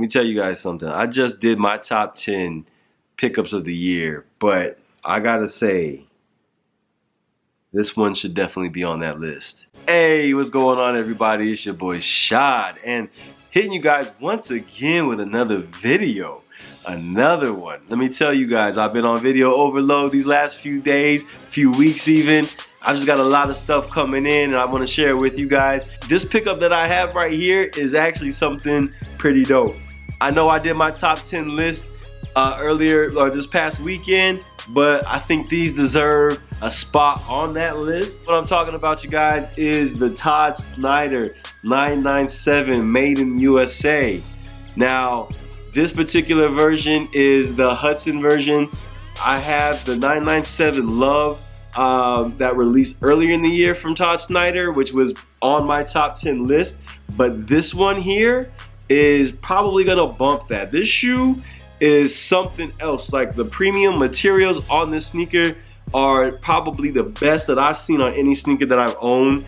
me tell you guys something. I just did my top 10 pickups of the year, but I gotta say, this one should definitely be on that list. Hey, what's going on, everybody? It's your boy Shad, and hitting you guys once again with another video. Another one. Let me tell you guys, I've been on video overload these last few days, few weeks even. I've just got a lot of stuff coming in and I want to share it with you guys. This pickup that I have right here is actually something pretty dope. I know I did my top 10 list earlier or this past weekend, but I think these deserve a spot on that list. What I'm talking about, you guys, is the Todd Snyder 997 made in USA. Now, this particular version is the Hudson version. I have the 997 Love that released earlier in the year from Todd Snyder, which was on my top 10 list. But this one here is probably gonna bump that. This shoe is something else. Like, the premium materials on this sneaker are probably the best that I've seen on any sneaker that I've owned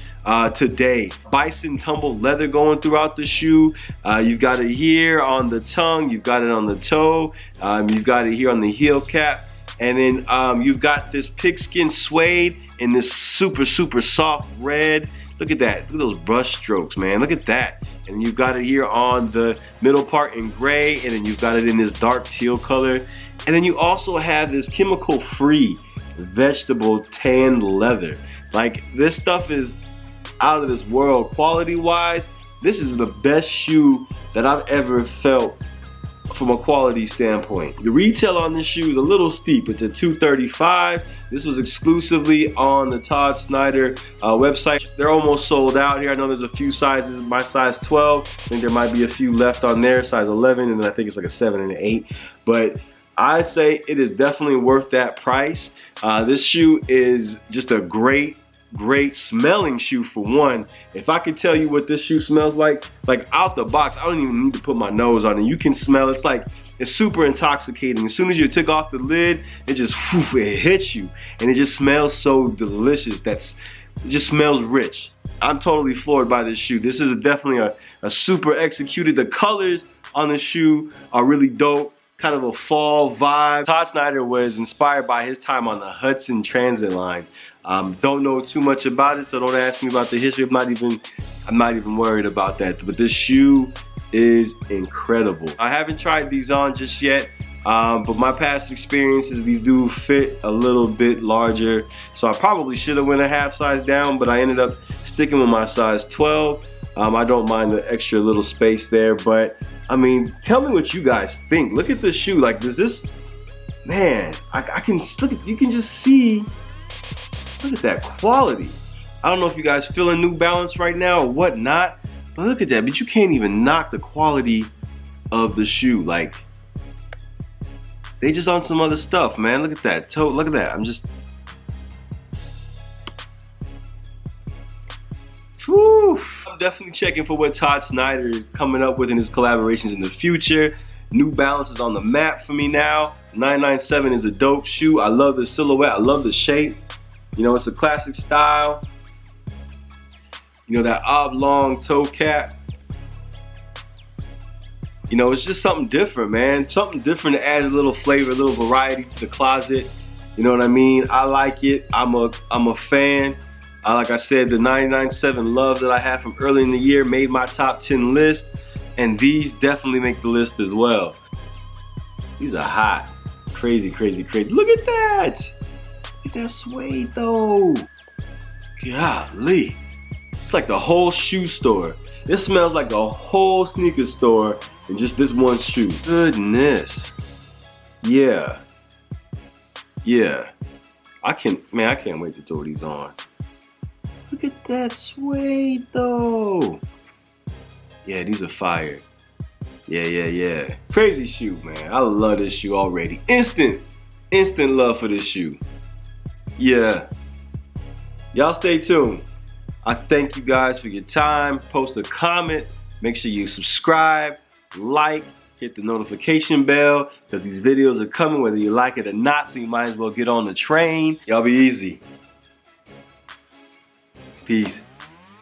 today. Bison tumble leather going throughout the shoe. You've got it here on the tongue, you've got it on the toe, you've got it here on the heel cap, and then you've got this pigskin suede in this super soft red. Look at that, look at those brush strokes, man, look at that. And you've got it here on the middle part in gray, and then you've got it in this dark teal color. And then you also have this chemical free vegetable tan leather. Like, this stuff is out of this world quality wise. This is the best shoe that I've ever felt from a quality standpoint. The retail on this shoe is a little steep. It's at $235. This was exclusively on the Todd Snyder website. They're almost sold out here. I know there's a few sizes. My size 12. I think there might be a few left on there. Size 11, and then I think it's like a 7 and an 8. But I'd say it is definitely worth that price. This shoe is just a great smelling shoe for one. If I could tell you what this shoe smells like out the box, I don't even need to put my nose on it. You can smell it. It's like, it's super intoxicating. As soon as you took off the lid, it just, it hits you. And it just smells so delicious. It just smells rich. I'm totally floored by this shoe. This is definitely a super executed. The colors on the shoe are really dope. Kind of a fall vibe. Todd Snyder was inspired by his time on the Hudson transit line. Don't know too much about it, so don't ask me about the history. I'm not even worried about that. But this shoe is incredible. I haven't tried these on just yet, but my past experiences, these do fit a little bit larger. So I probably should have went a half size down, but I ended up sticking with my size 12. I don't mind the extra little space there, but I mean, tell me what you guys think. Look at this shoe. Like, does this, man, I can look at, you can just see, look at that quality. I don't know if you guys feeling New Balance right now or whatnot, but look at that. But you can't even knock the quality of the shoe. Like, they just on some other stuff, man. Look at that toe. Look at that. I'm just, whew. I'm definitely checking for what Todd Snyder is coming up with in his collaborations in the future. New Balance is on the map for me now. 997 is a dope shoe. I love the silhouette. I love the shape. You know, it's a classic style. You know, that oblong toe cap. You know, it's just something different, man. Something different to add a little flavor, a little variety to the closet. You know what I mean? I like it. I'm a fan. Like I said, the 997 Love that I have from early in the year made my top 10 list, and these definitely make the list as well. These are hot. Crazy. Look at that! Look at that suede though. Golly. It's like the whole shoe store. It smells like a whole sneaker store in just this one shoe. Goodness. Yeah. I can't wait to throw these on. Look at that suede though. Yeah, these are fire. Yeah. Crazy shoe, man. I love this shoe already. Instant love for this shoe. Yeah. Y'all stay tuned. I thank you guys for your time. Post a comment. Make sure you subscribe, like, hit the notification bell, because these videos are coming whether you like it or not, so you might as well get on the train. Y'all be easy. Peace.